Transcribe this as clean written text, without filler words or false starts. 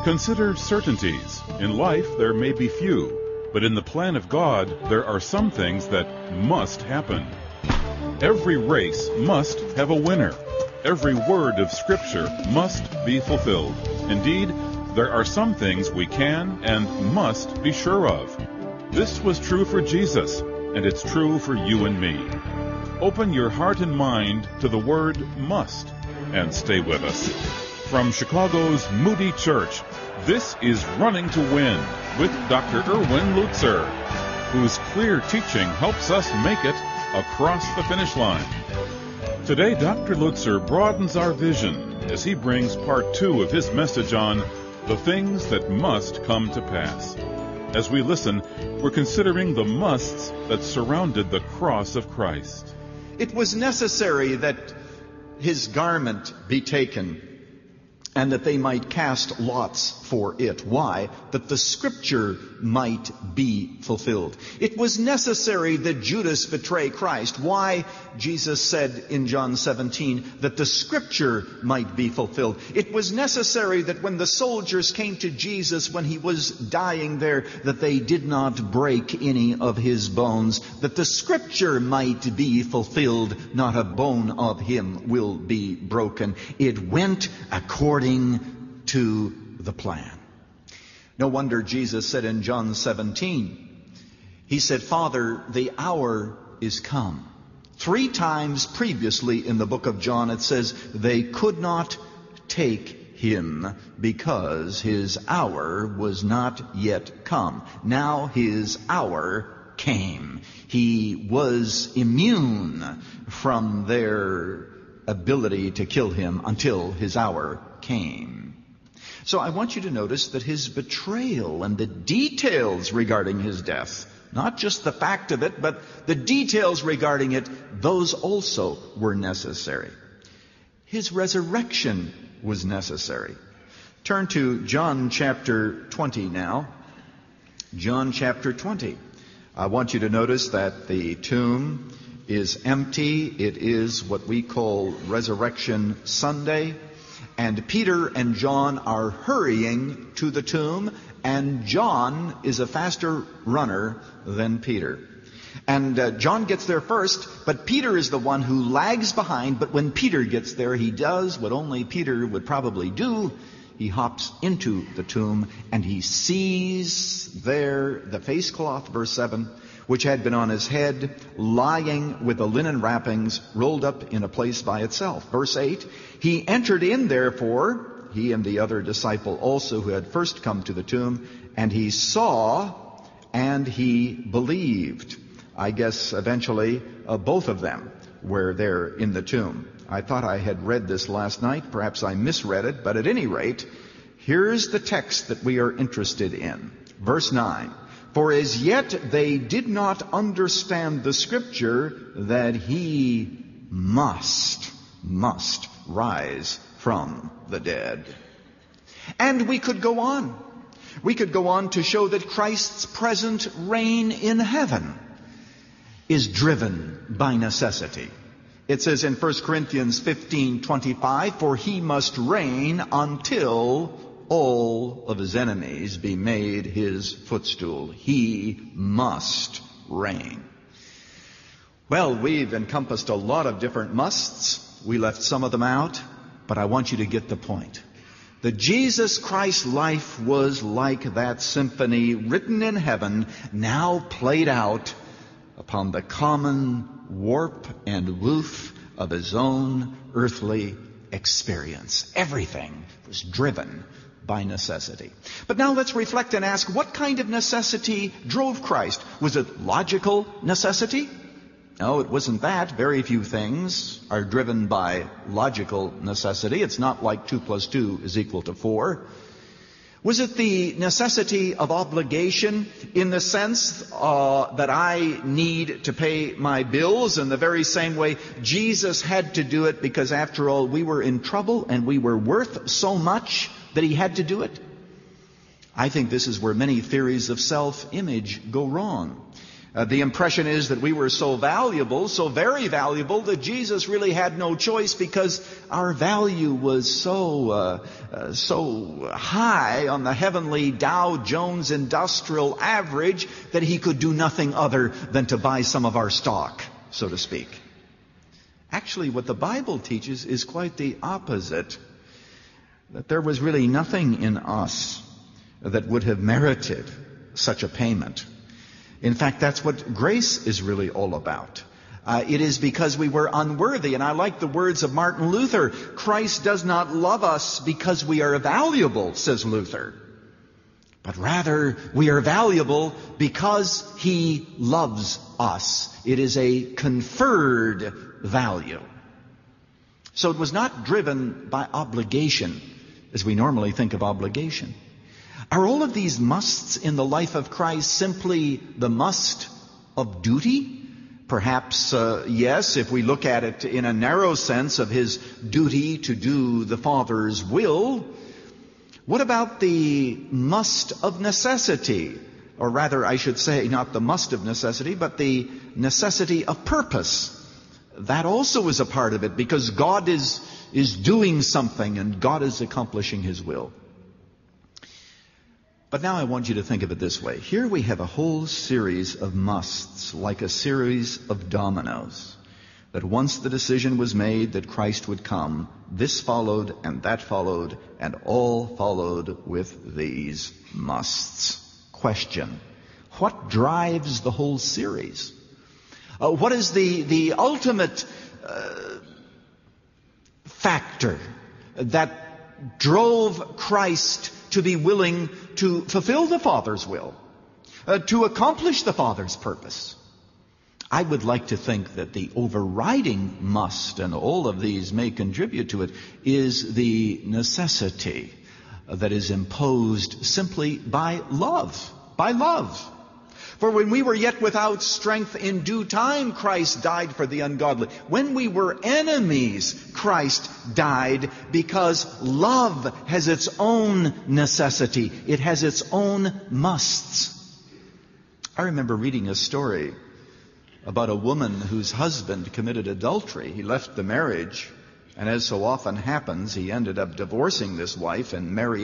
Consider certainties. In life there may be few, but in the plan of God there are some things that must happen. Every race must have a winner. Every word of Scripture must be fulfilled. Indeed, there are some things we can and must be sure of. This was true for Jesus, and it's true for you and me. Open your heart and mind to the word must, and stay with us. From Chicago's Moody Church, this is Running to Win with Dr. Erwin Lutzer, whose clear teaching helps us make it across the finish line. Today, Dr. Lutzer broadens our vision as he brings part 2 of his message on the things that must come to pass. As we listen, we're considering the musts that surrounded the cross of Christ. It was necessary that his garment be taken and that they might cast lots for it. Why? That the Scripture might be fulfilled. It was necessary that Judas betray Christ. Why? Jesus said in John 17 that the Scripture might be fulfilled. It was necessary that when the soldiers came to Jesus when he was dying there, that they did not break any of his bones, that the Scripture might be fulfilled. Not a bone of him will be broken. It went according to the plan. No wonder Jesus said in John 17, he said, "Father, the hour is come." 3 times previously in the book of John it says they could not take him because his hour was not yet come. Now his hour came. He was immune from their ability to kill him until his hour came. So I want you to notice that his betrayal and the details regarding his death, not just the fact of it, but the details regarding it, those also were necessary. His resurrection was necessary. Turn to John chapter 20 now. John chapter 20. I want you to notice that the tomb is empty. It is what we call Resurrection Sunday. And Peter and John are hurrying to the tomb, and John is a faster runner than Peter. And John gets there first, but Peter is the one who lags behind. But when Peter gets there, he does what only Peter would probably do. He hops into the tomb, and he sees there the face cloth, verse 7, which had been on his head, lying with the linen wrappings rolled up in a place by itself. Verse 8, he entered in, therefore, he and the other disciple also who had first come to the tomb, and he saw and he believed. I guess eventually both of them were there in the tomb. I thought I had read this last night. Perhaps I misread it, but at any rate, here's the text that we are interested in. Verse 9. For as yet they did not understand the Scripture that he must rise from the dead. And we could go on. We could go on to show that Christ's present reign in heaven is driven by necessity. It says in 1 Corinthians 15:25, for he must reign until all of his enemies be made his footstool. He must reign. Well, we've encompassed a lot of different musts. We left some of them out, but I want you to get the point. The Jesus Christ life was like that symphony written in heaven, now played out upon the common warp and woof of his own earthly experience. Everything was driven by necessity. But now let's reflect and ask, what kind of necessity drove Christ? Was it logical necessity? No, it wasn't that. Very few things are driven by logical necessity. It's not like 2 + 2 = 4. Was it the necessity of obligation in the sense that I need to pay my bills in the very same way Jesus had to do it because, after all, we were in trouble and we were worth so much that he had to do it? I think this is where many theories of self-image go wrong. The impression is that we were so valuable, so very valuable, that Jesus really had no choice because our value was so high on the heavenly Dow Jones Industrial Average that he could do nothing other than to buy some of our stock, so to speak. Actually, what the Bible teaches is quite the opposite. That there was really nothing in us that would have merited such a payment. In fact, that's what grace is really all about. It is because we were unworthy. And I like the words of Martin Luther. Christ does not love us because we are valuable, says Luther. But rather, we are valuable because he loves us. It is a conferred value. So it was not driven by obligation, as we normally think of obligation. Are all of these musts in the life of Christ simply the must of duty? Perhaps, yes, if we look at it in a narrow sense of his duty to do the Father's will. What about the must of necessity? Or rather, I should say, not the must of necessity, but the necessity of purpose. That also is a part of it, because God is doing something and God is accomplishing his will. But now I want you to think of it this way. Here we have a whole series of musts, like a series of dominoes, that once the decision was made that Christ would come, this followed and that followed, and all followed with these musts. Question: what drives the whole series? What is the ultimate factor that drove Christ to be willing to fulfill the Father's will, to accomplish the Father's purpose? I would like to think that the overriding must, and all of these may contribute to it, is the necessity that is imposed simply by love. By love. For when we were yet without strength, in due time Christ died for the ungodly. When we were enemies, Christ died, because love has its own necessity. It has its own musts. I remember reading a story about a woman whose husband committed adultery. He left the marriage, and as so often happens, he ended up divorcing this wife and marrying